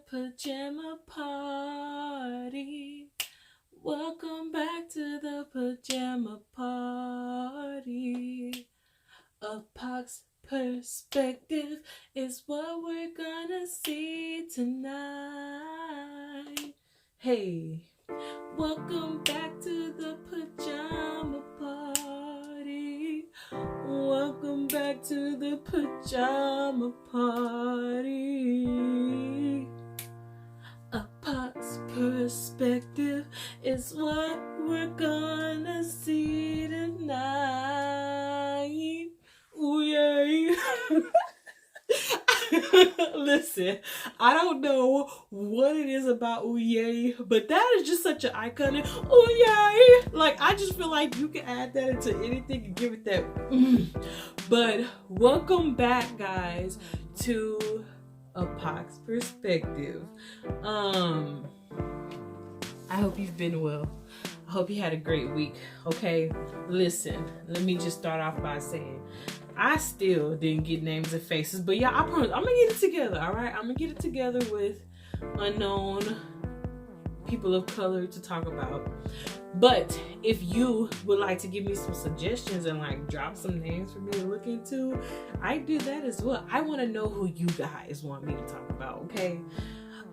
pajama party. Welcome back to the pajama party. A Pac's perspective is what we're gonna see tonight. Hey, welcome back to the pajama party. Welcome back to the pajama party. A Pac's perspective is what we're gonna see tonight. Ooh, yay. Listen, I don't know what it is about ooh yay, but that is just such an iconic ooh yay. Like, I just feel like you can add that into anything and give it that. But welcome back, guys, to A Pac's Perspective. I hope you've been well. I hope you had a great week. Okay, listen, let me just start off by saying I still didn't get names and faces, but yeah, I promise I'm gonna get it together. All right, I'm gonna get it together with unknown people of color to talk about. But if you would like to give me some suggestions and like drop some names for me to look into, I do that as well. I want to know who you guys want me to talk about, okay?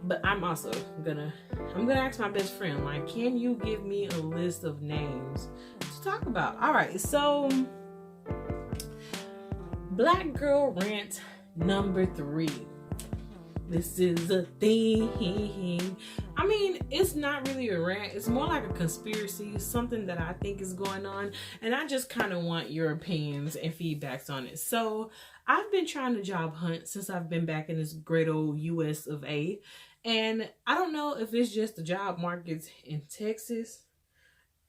But I'm also gonna ask my best friend, like, can you give me a list of names to talk about? All right, so Black Girl Rant number 3. This is a thing. I mean, it's not really a rant. It's more like a conspiracy, something that I think is going on. And I just kind of want your opinions and feedbacks on it. So I've been trying to job hunt since I've been back in this great old US of A. And I don't know if it's just the job markets in Texas,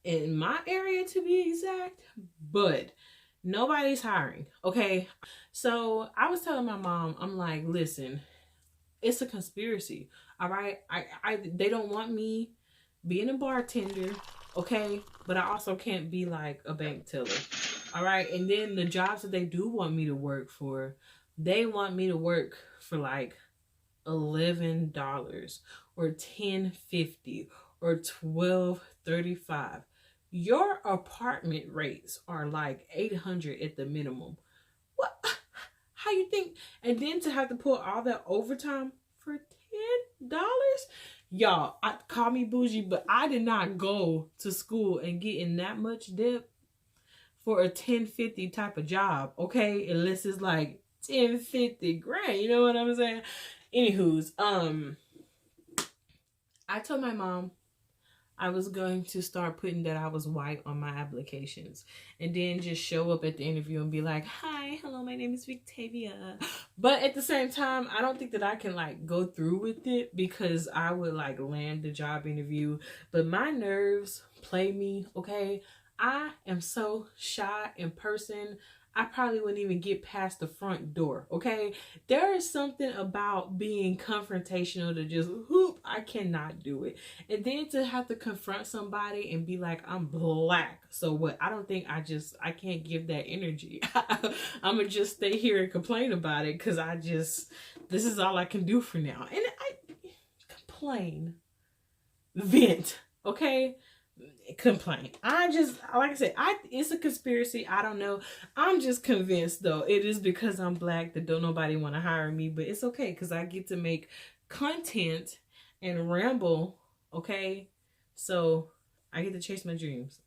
in my area to be exact, but nobody's hiring, okay? So I was telling my mom, I'm like, listen, it's a conspiracy, all right? They don't want me being a bartender, okay? But I also can't be like a bank teller, all right? And then the jobs that they do want me to work for, they want me to work for like $11 or $10.50 or $12.35. Your apartment rates are like $800 at the minimum. What? How you think? And then to have to pull all that overtime for $10? Y'all, call me bougie, but I did not go to school and get in that much debt for a $10.50 type of job, okay? Unless it's like $10.50 grand, you know what I'm saying? Anywho's, I told my mom I was going to start putting that I was white on my applications, and then just show up at the interview and be like, hi, hello, my name is Victavia. But at the same time, I don't think that I can like go through with it because I would like land the job interview, but my nerves play me, okay? I am so shy in person. I probably wouldn't even get past the front door, okay? There is something about being confrontational to just whoop, I cannot do it. And then to have to confront somebody and be like, I'm black, so what? I don't think I can't give that energy. I'm gonna just stay here and complain about it because this is all I can do for now. And I complain, vent, okay? Complain. Like I said, it's a conspiracy. I don't know. I'm just convinced though it is because I'm black that don't nobody want to hire me, but it's okay because I get to make content and ramble, okay? So I get to chase my dreams.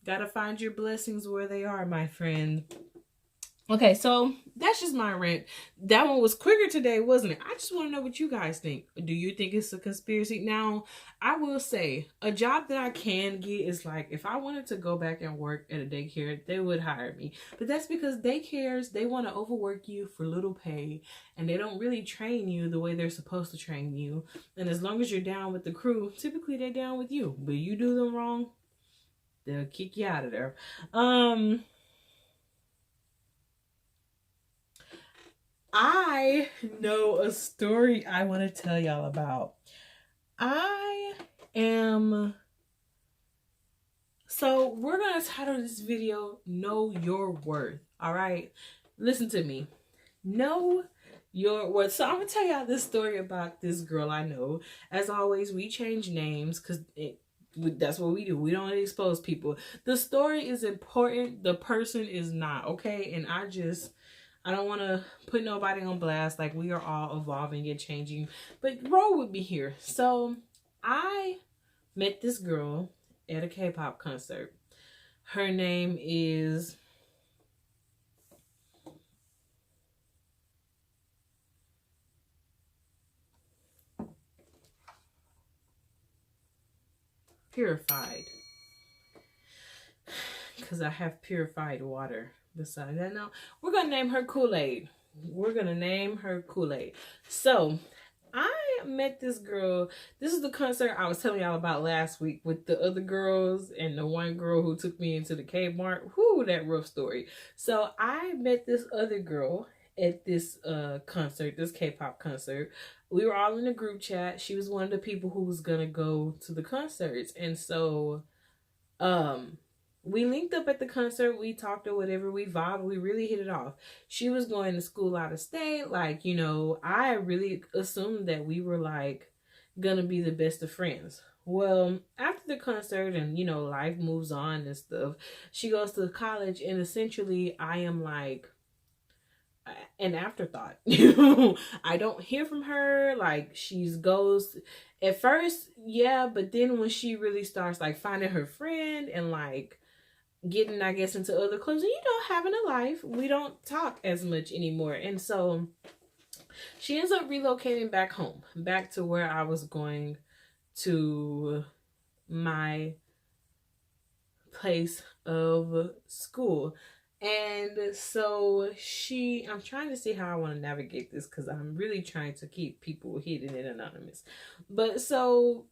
Gotta find your blessings where they are, my friend. Okay, so that's just my rant. That one was quicker today, wasn't it? I just want to know what you guys think. Do you think it's a conspiracy? Now, I will say, a job that I can get is like, if I wanted to go back and work at a daycare, they would hire me. But that's because daycares, they want to overwork you for little pay, and they don't really train you the way they're supposed to train you. And as long as you're down with the crew, typically they're down with you. But you do them wrong, they'll kick you out of there. I know a story I want to tell y'all about. So we're going to title this video, Know Your Worth. All right. Listen to me. know your what. So I'm gonna tell y'all this story about this girl I know. As always, we change names because that's what we do. We don't expose people. The story is important. The person is not, okay? And I don't want to put nobody on blast. Like, we are all evolving and changing. But roll with me here. So I met this girl at a K-pop concert. Her name is Purified. Because I have purified water beside that. Now, we're going to name her Kool-Aid. We're going to name her Kool-Aid. So, I met this girl. This is the concert I was telling y'all about last week with the other girls and the one girl who took me into the Kmart. Whoo, that rough story. So, I met this other girl at this concert, this K-pop concert. We were all in a group chat. She was one of the people who was going to go to the concerts. And so, we linked up at the concert, we talked or whatever, we vibed, we really hit it off. She was going to school out of state, like, you know, I really assumed that we were, like, gonna be the best of friends. Well, after the concert and, you know, life moves on and stuff, she goes to college and essentially I am, like, an afterthought. I don't hear from her, like, she's goes at first, yeah, but then when she really starts, like, finding her friend and, like, getting, I guess, into other clubs, and, you know, having a life, we don't talk as much anymore. And so she ends up relocating back home, back to where I was going to my place of school. And so I'm trying to see how I want to navigate this because I'm really trying to keep people hidden and anonymous. But so,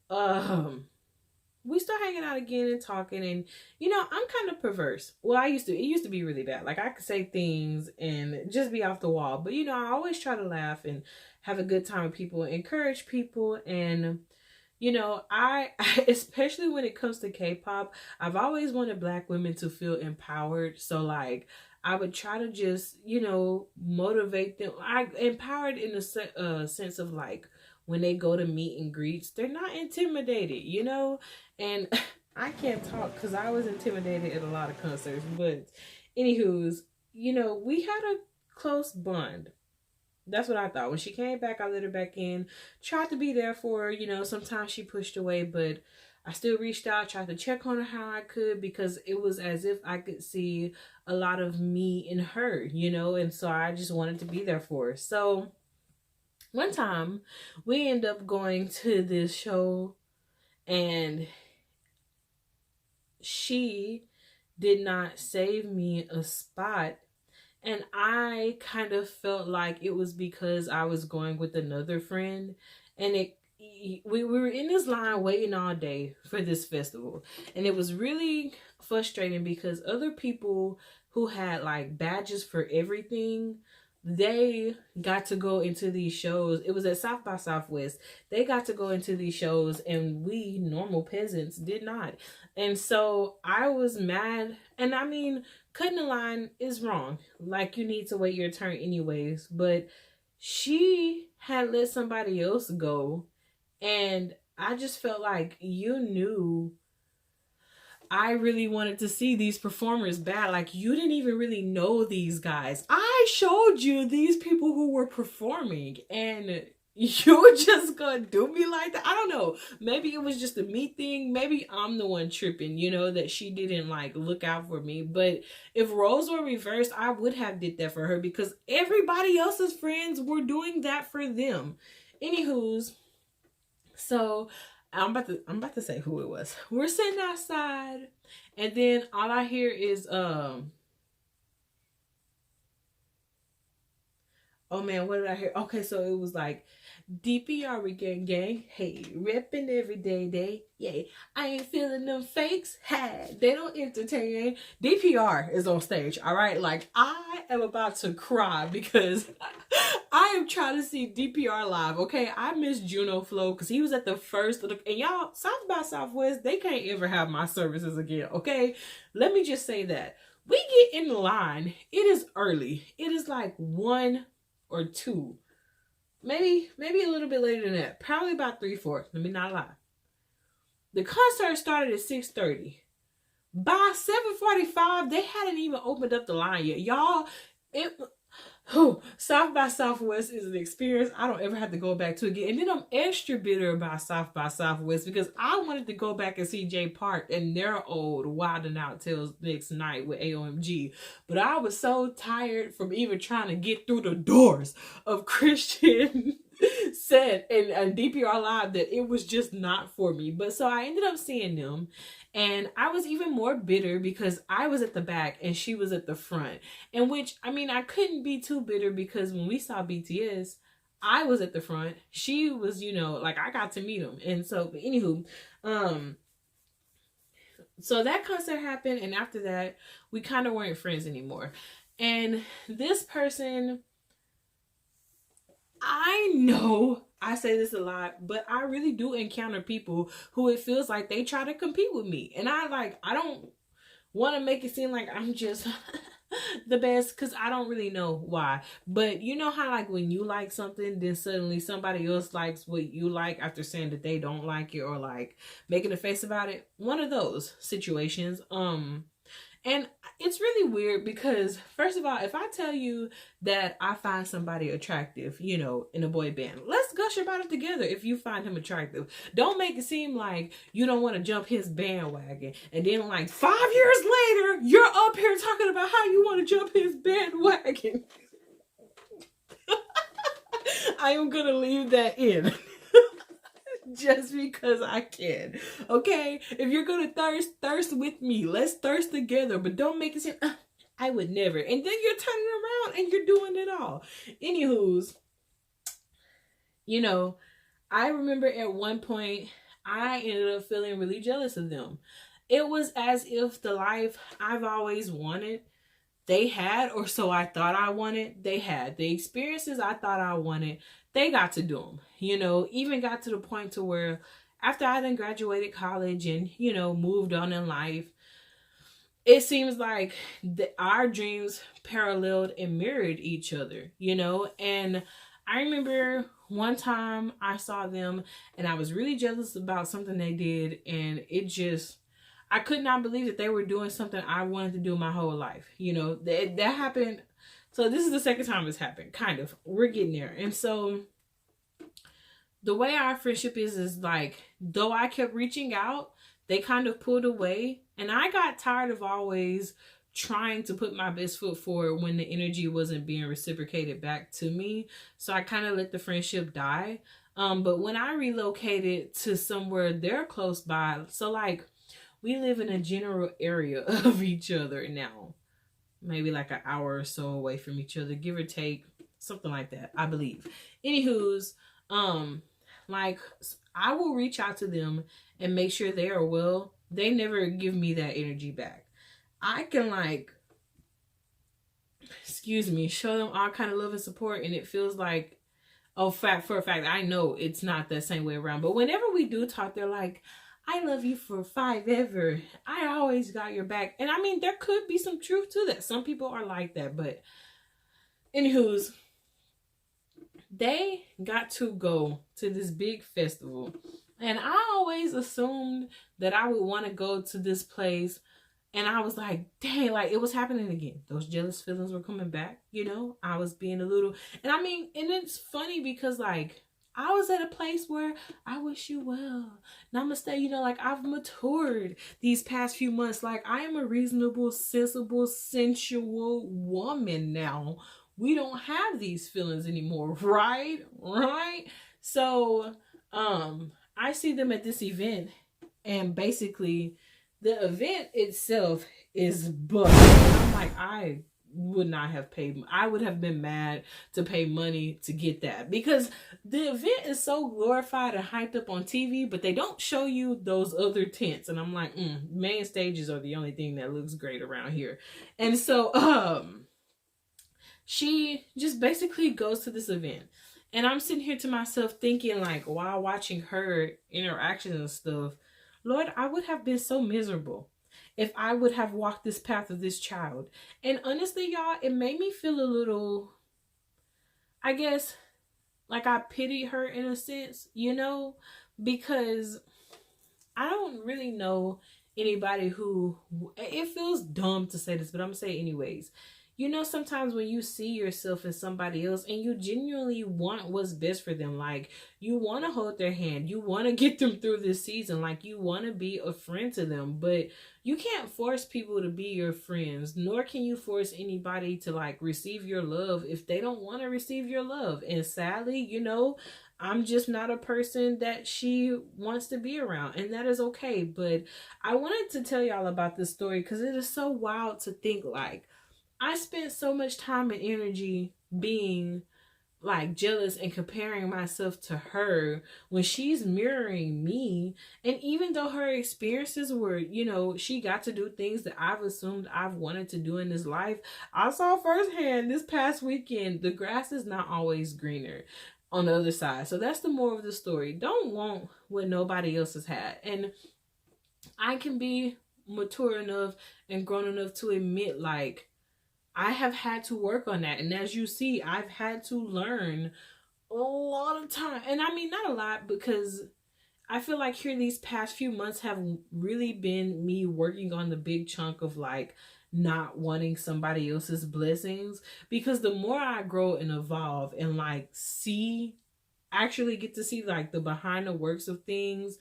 we start hanging out again and talking, and, you know, I'm kind of perverse. Well, it used to be really bad. Like, I could say things and just be off the wall. But, you know, I always try to laugh and have a good time with people, encourage people. And, you know, I especially when it comes to K-pop, I've always wanted Black women to feel empowered. So, like, I would try to just, you know, motivate them. Empowered in the sense of, like, when they go to meet and greets, they're not intimidated, you know? And I can't talk because I was intimidated at a lot of concerts. But anywho's, you know, we had a close bond. That's what I thought. When she came back, I let her back in. Tried to be there for her. You know, sometimes she pushed away, but I still reached out, tried to check on her how I could, because it was as if I could see a lot of me in her, you know? And so I just wanted to be there for her. So one time, we end up going to this show, and she did not save me a spot. And I kind of felt like it was because I was going with another friend. And we were in this line waiting all day for this festival. And it was really frustrating because other people who had, like, badges for everything, they got to go into these shows. It was at South by Southwest. They got to go into these shows, and we normal peasants did not. And so I was mad. And I mean, cutting the line is wrong. Like, you need to wait your turn anyways. But she had let somebody else go, and I just felt like you knew I really wanted to see these performers bad. Like, you didn't even really know these guys. I showed you these people who were performing, and you were just gonna do me like that? I don't know. Maybe it was just a me thing. Maybe I'm the one tripping, you know, that she didn't, like, look out for me. But if roles were reversed, I would have did that for her because everybody else's friends were doing that for them. Anywho's, so I'm about to say who it was. We're sitting outside, and then all I hear is oh man, what did I hear? Okay, so it was like, DPR we gang, hey, reppin' every day, yeah. I ain't feeling them fakes, hey, they don't entertain. DPR is on stage, all right? Like, I am about to cry because I am trying to see DPR live, okay? I miss Juno Flow because he was at the first of the, and y'all, South by Southwest, they can't ever have my services again, okay? Let me just say that. We get in the line, it is early. It is like 1 or 2. Maybe a little bit later than that. Probably about 3-4. Let me not lie. The concert started at 6:30. By 7:45, they hadn't even opened up the line yet. Y'all, South by Southwest is an experience I don't ever have to go back to again. And then I'm extra bitter about South by Southwest because I wanted to go back and see Jay Park and their old Wild and Out Tales next night with AOMG. But I was so tired from even trying to get through the doors of Christian set and DPR Live that it was just not for me. But so I ended up seeing them. And I was even more bitter because I was at the back and she was at the front. And which, I mean, I couldn't be too bitter because when we saw BTS, I was at the front. She was, you know, like I got to meet him. And so, but anywho, so that concert happened. And after that, we kind of weren't friends anymore. And this person, I know I say this a lot, but I really do encounter people who it feels like they try to compete with me. And I don't want to make it seem like I'm just the best because I don't really know why. But you know how like when you like something, then suddenly somebody else likes what you like after saying that they don't like it or like making a face about it. One of those situations. And it's really weird because, first of all, if I tell you that I find somebody attractive, you know, in a boy band, let's gush about it together if you find him attractive. Don't make it seem like you don't want to jump his bandwagon. And then like 5 years later, you're up here talking about how you want to jump his bandwagon. I am going to leave that in. Just because I can. Okay? If you're gonna thirst with me. Let's thirst together. But don't make it seem I would never. And then you're turning around and you're doing it all. Anywho's, you know, I remember at one point I ended up feeling really jealous of them. It was as if the life I've always wanted, they had, or so I thought I wanted, they had. The experiences I thought I wanted, they got to do them. You know, even got to the point to where after I then graduated college and, you know, moved on in life, it seems like our dreams paralleled and mirrored each other, you know. And I remember one time I saw them and I was really jealous about something they did. And it just, I could not believe that they were doing something I wanted to do my whole life. You know, that happened. So this is the second time it's happened, kind of. We're getting there. And so the way our friendship is like, though I kept reaching out, they kind of pulled away. And I got tired of always trying to put my best foot forward when the energy wasn't being reciprocated back to me. So I kind of let the friendship die. But when I relocated to somewhere they're close by, so like we live in a general area of each other now. Maybe like an hour or so away from each other, give or take, something like that, I believe. Anywho's, like I will reach out to them and make sure they are well. They never give me that energy back. I can like, show them all kind of love and support, and it feels like, oh, for a fact, I know it's not the same way around. But whenever we do talk, they're like, I love you for forever. I always got your back. And I mean, there could be some truth to that. Some people are like that. But anywho's, they got to go to this big festival. And I always assumed that I would want to go to this place. And I was like, dang, like it was happening again. Those jealous feelings were coming back, you know. I was being a little, and I mean, and it's funny because like, I was at a place where I wish you well. Namaste, you know, like I've matured these past few months. Like I am a reasonable, sensible, sensual woman now. We don't have these feelings anymore, right? Right? So, I see them at this event and basically the event itself is booked. I'm like, I would not have paid. I would have been mad to pay money to get that because the event is so glorified and hyped up on TV, but they don't show you those other tents. And I'm like, main stages are the only thing that looks great around here. And so, she just basically goes to this event. And I'm sitting here to myself thinking like, while watching her interactions and stuff, Lord, I would have been so miserable if I would have walked this path of this child. And honestly, y'all, it made me feel a little, I guess, like, I pity her in a sense, you know, because I don't really know anybody who, it feels dumb to say this, but I'm gonna say it anyways. You know, sometimes when you see yourself as somebody else and you genuinely want what's best for them, like you want to hold their hand, you want to get them through this season, like you want to be a friend to them, but you can't force people to be your friends, nor can you force anybody to like receive your love if they don't want to receive your love. And sadly, you know, I'm just not a person that she wants to be around, and that is okay. But I wanted to tell y'all about this story because it is so wild to think like I spent so much time and energy being like jealous and comparing myself to her when she's mirroring me. And even though her experiences were, you know, she got to do things that I've assumed I've wanted to do in this life, I saw firsthand this past weekend the grass is not always greener on the other side. So that's the moral of the story. Don't want what nobody else has had. And I can be mature enough and grown enough to admit like I have had to work on that. And as you see, I've had to learn a lot of time. And I mean, not a lot, because I feel like here these past few months have really been me working on the big chunk of like not wanting somebody else's blessings. Because the more I grow and evolve and like actually get to see like the behind the works of things,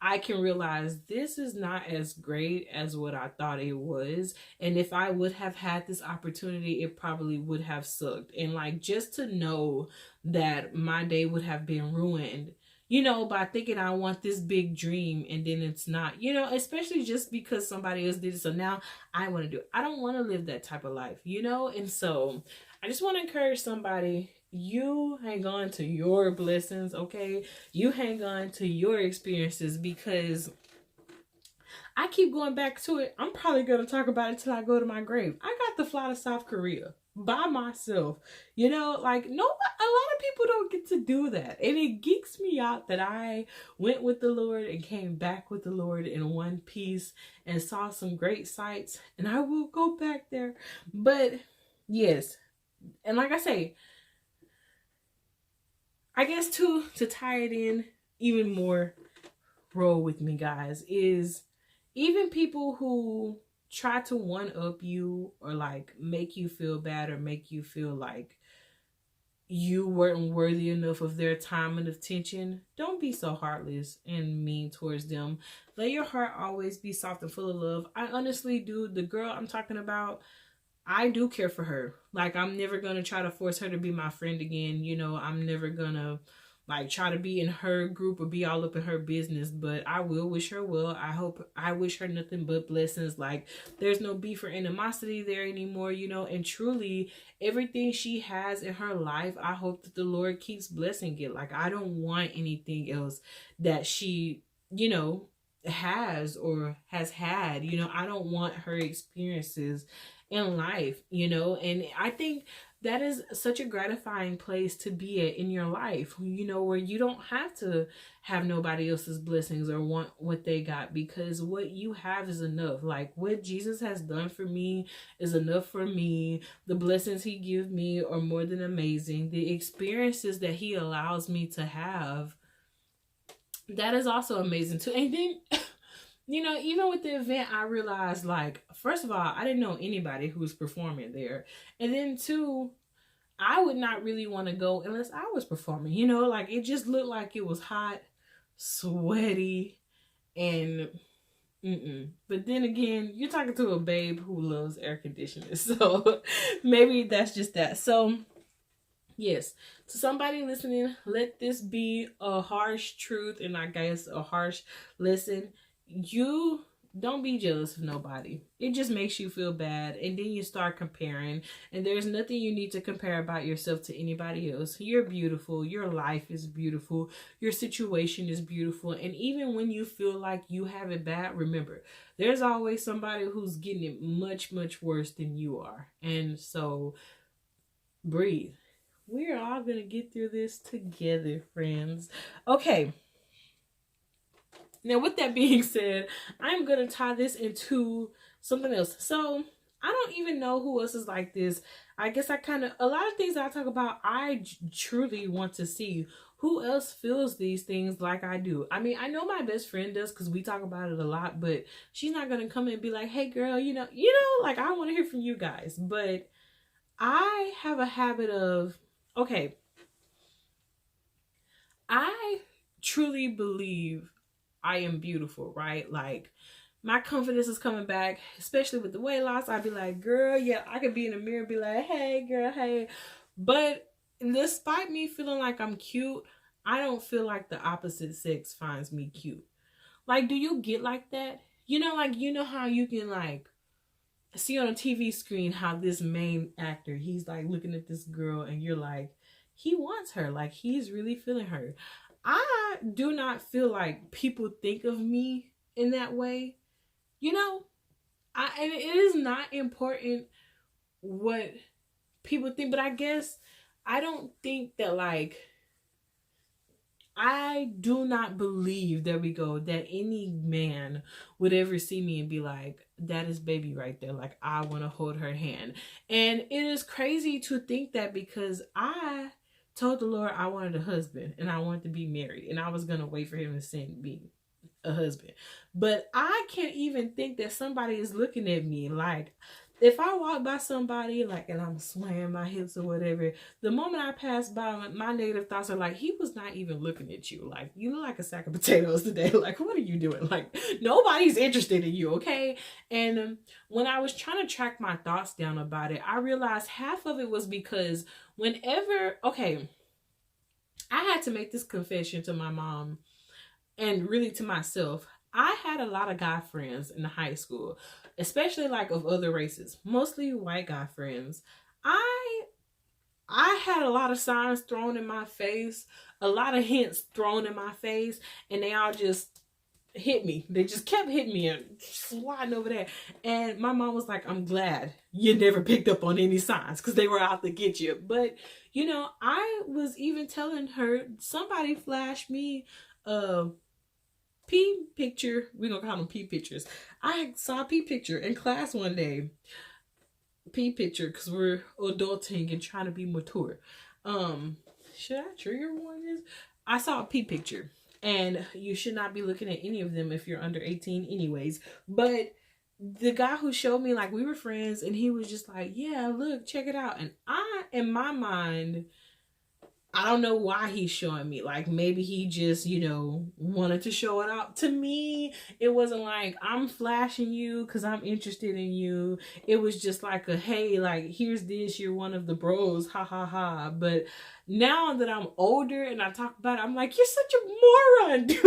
I can realize this is not as great as what I thought it was. And if I would have had this opportunity, it probably would have sucked. And like just to know that my day would have been ruined, you know, by thinking I want this big dream and then it's not, you know, especially just because somebody else did it. So now I want to do it. I don't want to live that type of life, you know? And so I just want to encourage somebody. You hang on to your blessings, okay? You hang on to your experiences, because I keep going back to it. I'm probably going to talk about it till I go to my grave. I got to fly to South Korea by myself. You know, like, no, a lot of people don't get to do that. And it geeks me out that I went with the Lord and came back with the Lord in one piece and saw some great sights. And I will go back there. But yes, and like I say, I guess to tie it in even more, roll with me, guys, is even people who try to one up you or like make you feel bad or make you feel like you weren't worthy enough of their time and attention, don't be so heartless and mean towards them. Let your heart always be soft and full of love. I honestly do. The girl I'm talking about, I do care for her. Like, I'm never going to try to force her to be my friend again. You know, I'm never going to like try to be in her group or be all up in her business, but I will wish her well. I wish her nothing but blessings. Like, there's no beef or animosity there anymore, you know, and truly everything she has in her life, I hope that the Lord keeps blessing it. Like, I don't want anything else that she, you know, has or has had, you know. I don't want her experiences in life, you know. And I think that is such a gratifying place to be at in your life, you know, where you don't have to have nobody else's blessings or want what they got, because what you have is enough. Like, what Jesus has done for me is enough for me. The blessings he gives me are more than amazing. The experiences that he allows me to have, that is also amazing too. And then you know, even with the event, I realized, like, first of all, I didn't know anybody who was performing there. And then, two, I would not really want to go unless I was performing. You know, like, it just looked like it was hot, sweaty, and But then again, you're talking to a babe who loves air conditioning. So maybe that's just that. So, yes, to somebody listening, let this be a harsh truth and I guess a harsh lesson. You don't be jealous of nobody. It just makes you feel bad, and then you start comparing, and there's nothing you need to compare about yourself to anybody else. You're beautiful. Your life is beautiful. Your situation is beautiful. And even when you feel like you have it bad, remember, there's always somebody who's getting it much, much worse than you are. And so breathe. We're all going to get through this together, friends. Okay. Now, with that being said, I'm going to tie this into something else. So, I don't even know who else is like this. I guess a lot of things that I talk about, I truly want to see who else feels these things like I do. I mean, I know my best friend does because we talk about it a lot, but she's not going to come and be like, hey girl, like I want to hear from you guys. But I have a habit of, okay, I truly believe I am beautiful, right? Like, my confidence is coming back, especially with the weight loss. I'd be like, girl, yeah, I could be in the mirror and be like, hey, girl, hey. But despite me feeling like I'm cute, I don't feel like the opposite sex finds me cute. Like, do you get like that? Like, how you can, like, see on a TV screen how this main actor, he's, like, looking at this girl and you're like, he wants her. Like, he's really feeling her. I do not feel like people think of me in that way. And it is not important what people think, but I guess I don't think that, like, I do not believe, there we go, that any man would ever see me and be like, that is baby right there. Like, I want to hold her hand. And it is crazy to think that, because I told the Lord I wanted a husband and I wanted to be married and I was going to wait for him to send me a husband. But I can't even think that somebody is looking at me. Like, if I walk by somebody, like, and I'm swaying my hips or whatever, the moment I pass by, my negative thoughts are like, he was not even looking at you. Like, you look like a sack of potatoes today. Like, what are you doing? Like, nobody's interested in you, okay? And when I was trying to track my thoughts down about it, I realized half of it was because I had to make this confession to my mom and really to myself. I had a lot of guy friends in high school, especially like of other races, mostly white guy friends. I had a lot of signs thrown in my face, a lot of hints thrown in my face, and they all just hit me. They just kept hitting me and sliding over there. And my mom was like, I'm glad you never picked up on any signs, because they were out to get you. But, I was even telling her, somebody flashed me P picture. We're gonna call them P pictures. I saw a P picture in class one day. P picture, because we're adulting and trying to be mature. Should I trigger warning this? I saw a P picture, and you should not be looking at any of them if you're under 18 anyways. But the guy who showed me, like, we were friends, and he was just like, yeah, look, check it out. And in my mind, I don't know why he's showing me. Like, maybe he just, wanted to show it out. To me, it wasn't like, I'm flashing you because I'm interested in you. It was just like hey, like, here's this, you're one of the bros, ha ha ha. But now that I'm older and I talk about it, I'm like, you're such a moron, dude.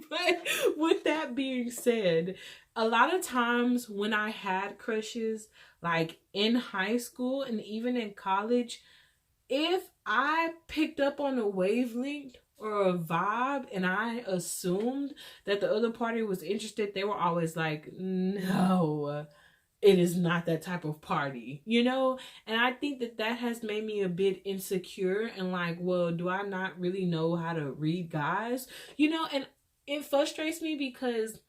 But with that being said, a lot of times when I had crushes, like in high school and even in college, if I picked up on a wavelength or a vibe and I assumed that the other party was interested, they were always like, no, it is not that type of party, And I think that has made me a bit insecure and like, well, do I not really know how to read guys? And it frustrates me because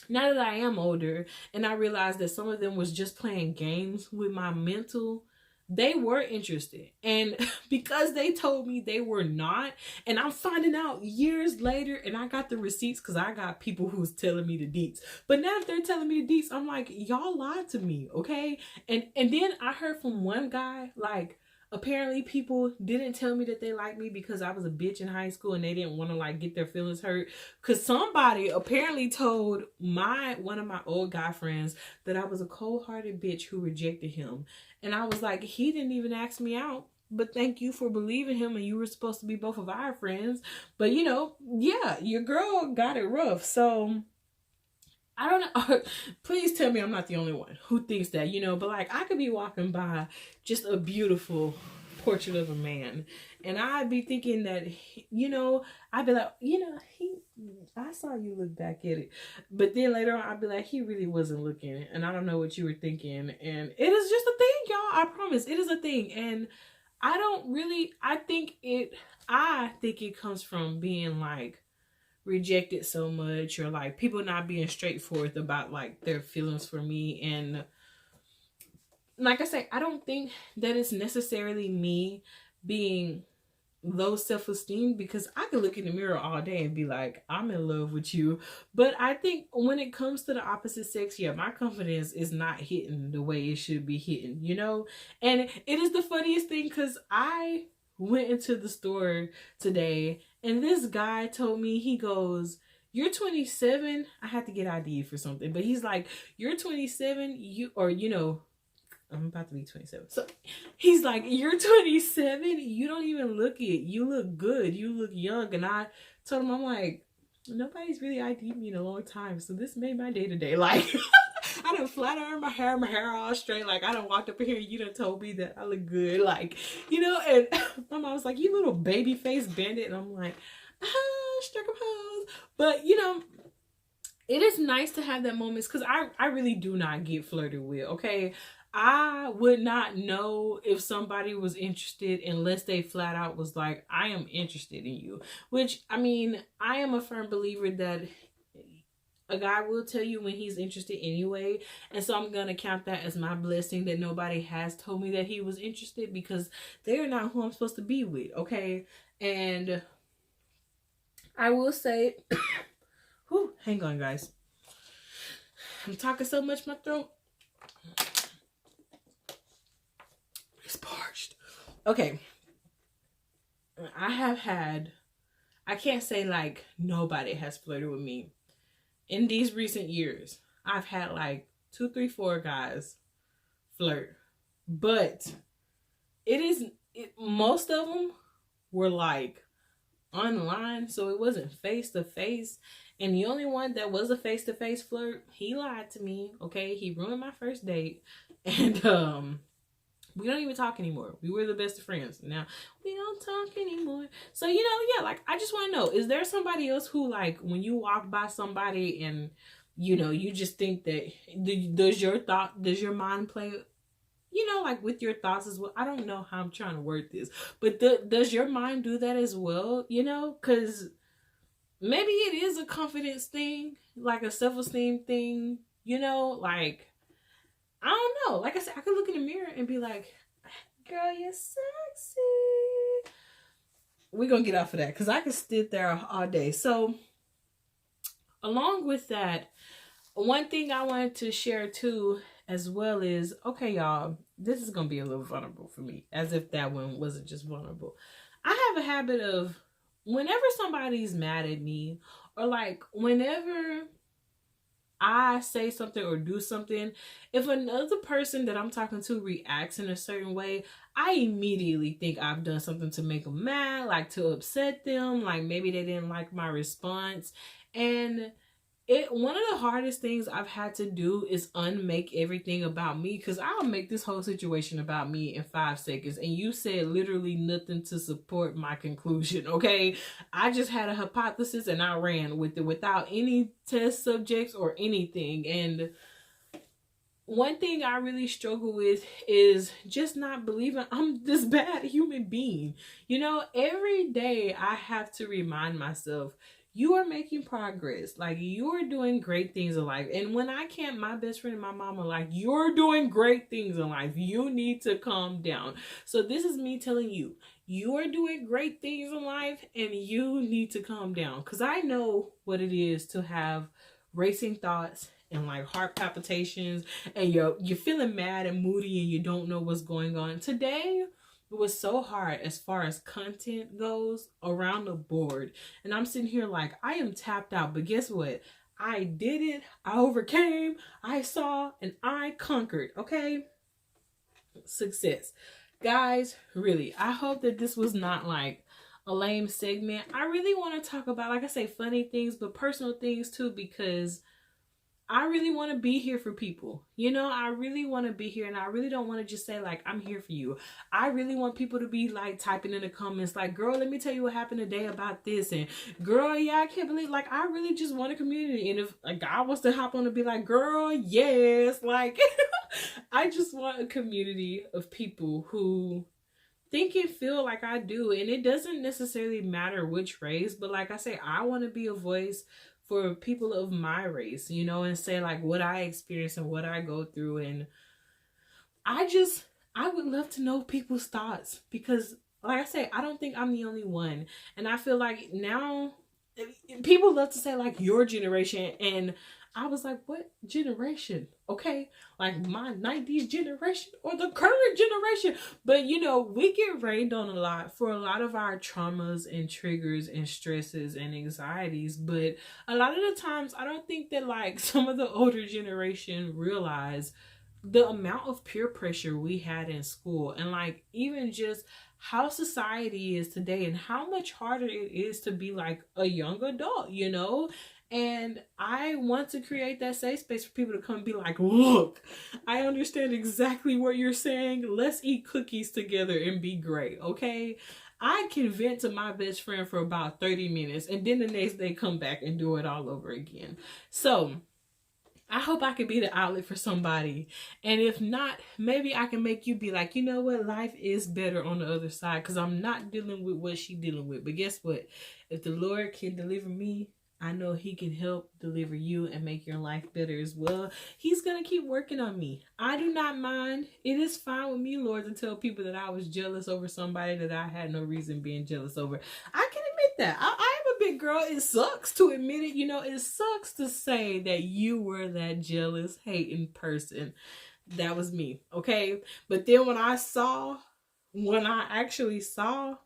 now that I am older and I realize that some of them was just playing games with my mental, they were interested. And because they told me they were not, and I'm finding out years later, and I got the receipts because I got people who's telling me the deets. But now if they're telling me the deets, I'm like, y'all lied to me, okay? And then I heard from one guy, like, apparently people didn't tell me that they liked me because I was a bitch in high school and they didn't want to like get their feelings hurt. Because somebody apparently told one of my old guy friends that I was a cold-hearted bitch who rejected him. And I was like, he didn't even ask me out, but thank you for believing him, and you were supposed to be both of our friends. But yeah, your girl got it rough. So I don't know. Please tell me I'm not the only one who thinks that, but like, I could be walking by just a beautiful portrait of a man and I'd be thinking that, I'd be like, I saw you look back at it. But then later on, I'd be like, he really wasn't looking, and I don't know what you were thinking. And it is just a thing, y'all. I promise. It is a thing. And I think it comes from being like rejected so much, or like people not being straightforward about like their feelings for me. And like I say, I don't think that it's necessarily me being low self-esteem, because I could look in the mirror all day and be like, I'm in love with you. But I think when it comes to the opposite sex, yeah, my confidence is not hitting the way it should be hitting, you know? And it is the funniest thing, because I went into the store today and this guy told me, he goes, you're 27. I had to get ID for something, but he's like, you're 27, I'm about to be 27. So he's like, you're 27. You don't even look it. You look good. You look young. And I told him, I'm like, nobody's really ID'd me in a long time. So this made my day to day. Like, I done flat ironed my hair all straight. Like, I done walked up in here and you done told me that I look good. Like, and my mom was like, you little baby face bandit. And I'm like, struck a pose. But, it is nice to have that moments, because I really do not get flirted with, okay? I would not know if somebody was interested unless they flat out was like, I am interested in you. Which, I mean, I am a firm believer that a guy will tell you when he's interested anyway. And so I'm going to count that as my blessing that nobody has told me that he was interested, because they're not who I'm supposed to be with, okay? And I will say, whew, hang on, guys. I'm talking so much, my throat. It's parched. Okay. I can't say like nobody has flirted with me. In these recent years, I've had like 2, 3, 4 guys flirt. But most of them were like online, so it wasn't face to face. And the only one that was a face to face flirt, he lied to me. Okay, he ruined my first date, and we don't even talk anymore. We were the best of friends. Now we don't talk anymore. So yeah, like I just want to know: is there somebody else who, like, when you walk by somebody and you just think that does your mind play? Like with your thoughts as well. I don't know how I'm trying to word this, but does your mind do that as well? Because maybe it is a confidence thing, like a self-esteem thing, like, I don't know. Like I said, I could look in the mirror and be like, girl, you're sexy. We're going to get off of that, because I could sit there all day. So along with that, one thing I wanted to share too as well is, okay, y'all, this is going to be a little vulnerable for me, as if that one wasn't just vulnerable. I have a habit of, whenever somebody's mad at me, or like whenever I say something or do something, if another person that I'm talking to reacts in a certain way, I immediately think I've done something to make them mad, like to upset them, like maybe they didn't like my response. And one of the hardest things I've had to do is unmake everything about me, because I'll make this whole situation about me in 5 seconds, and you said literally nothing to support my conclusion, okay? I just had a hypothesis and I ran with it without any test subjects or anything. And one thing I really struggle with is just not believing I'm this bad human being. Every day I have to remind myself, you are making progress. Like, you're doing great things in life. And when I can't, my best friend and my mom are like, you're doing great things in life. You need to calm down. So this is me telling you, you are doing great things in life and you need to calm down. Because I know what it is to have racing thoughts and like heart palpitations, and you're feeling mad and moody and you don't know what's going on. Today, it was so hard as far as content goes around the board. And I'm sitting here like, I am tapped out. But guess what? I did it. I overcame. I saw and I conquered. Okay? Success. Guys, really, I hope that this was not like a lame segment. I really want to talk about, like I say, funny things, but personal things too, because I really want to be here for people. I really want to be here, and I really don't want to just say like, I'm here for you. I really want people to be like typing in the comments like, girl, let me tell you what happened today about this, and girl, yeah, I can't believe, like, I really just want a community. And if a guy wants to hop on and be like, girl, yes, like I just want a community of people who think and feel like I do. And it doesn't necessarily matter which race, but like I say, I want to be a voice for people of my race, you know, and say like what I experience and what I go through. And I would love to know people's thoughts, because like I say, I don't think I'm the only one. And I feel like now people love to say like your generation, and I was like, what generation? Okay, like my 90s generation or the current generation? But you know, we get rained on a lot for a lot of our traumas and triggers and stresses and anxieties. But a lot of the times, I don't think that like some of the older generation realize the amount of peer pressure we had in school, and like even just how society is today and how much harder it is to be like a young adult, you know? And I want to create that safe space for people to come and be like, look, I understand exactly what you're saying. Let's eat cookies together and be great, okay? I can vent to my best friend for about 30 minutes and then the next day come back and do it all over again. So I hope I can be the outlet for somebody. And if not, maybe I can make you be like, you know what? Life is better on the other side, because I'm not dealing with what she's dealing with. But guess what? If the Lord can deliver me, I know he can help deliver you and make your life better as well. He's going to keep working on me. I do not mind. It is fine with me, Lord, to tell people that I was jealous over somebody that I had no reason being jealous over. I can admit that. I am a big girl. It sucks to admit it. You know, it sucks to say that you were that jealous, hating person. That was me. Okay. But then when I actually saw,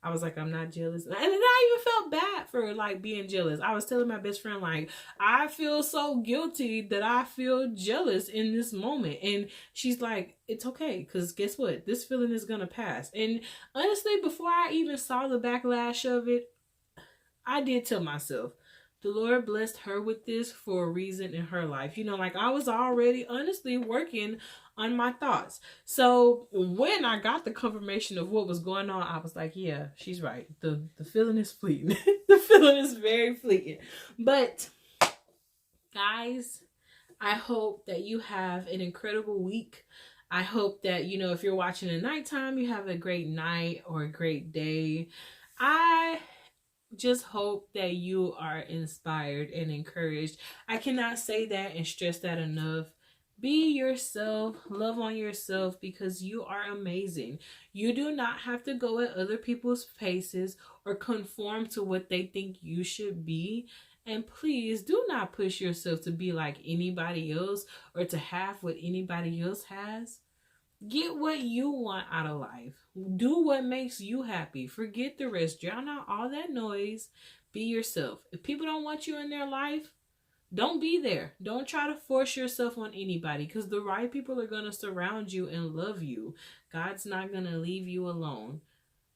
I was like, I'm not jealous. And then I even felt bad for like being jealous. I was telling my best friend, like, I feel so guilty that I feel jealous in this moment. And she's like, it's okay, because guess what? This feeling is going to pass. And honestly, before I even saw the backlash of it, I did tell myself, the Lord blessed her with this for a reason in her life. You know, like I was already honestly working on my thoughts. So when I got the confirmation of what was going on, I was like, yeah, she's right. The feeling is fleeting. The feeling is very fleeting. But guys, I hope that you have an incredible week. I hope that, you know, if you're watching at nighttime, you have a great night or a great day. I just hope that you are inspired and encouraged. I cannot say that and stress that enough. Be yourself, love on yourself, because you are amazing. You do not have to go at other people's paces or conform to what they think you should be. And please do not push yourself to be like anybody else or to have what anybody else has. Get what you want out of life. Do what makes you happy. Forget the rest. Drown out all that noise. Be yourself. If people don't want you in their life, don't be there. Don't try to force yourself on anybody, because the right people are going to surround you and love you. God's not going to leave you alone.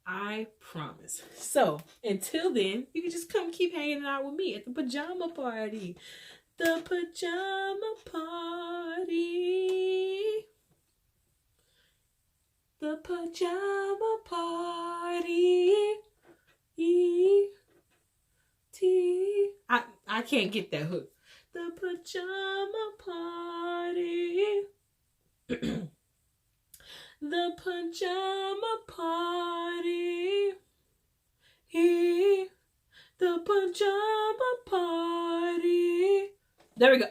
I promise. So until then, you can just come keep hanging out with me at the pajama party. The pajama party. The pajama party. I can't get that hook. The pajama party. The pajama party. The pajama party. There we go.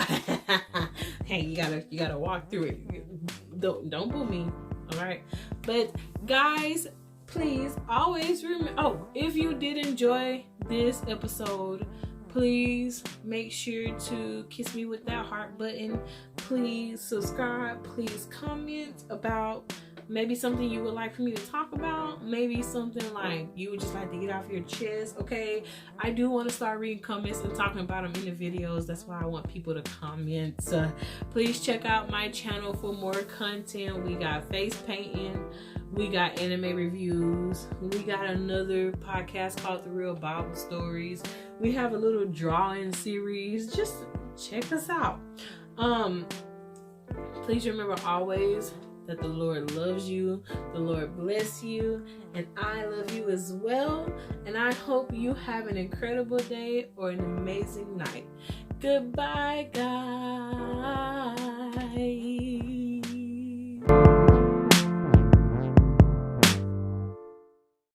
Hey, you gotta walk through it. Don't boo me. All right. But guys, please always remember, if you did enjoy this episode, please make sure to kiss me with that heart button. Please subscribe. Please comment about maybe something you would like for me to talk about. Maybe something like you would just like to get off your chest. Okay, I do want to start reading comments and talking about them in the videos. That's why I want people to comment. Please check out my channel for more content. We got face painting. We got anime reviews. We got another podcast called The Real Bible Stories. We have a little drawing series. Just check us out. Please remember always that the Lord loves you, the Lord bless you, and I love you as well. And I hope you have an incredible day or an amazing night. Goodbye, guys.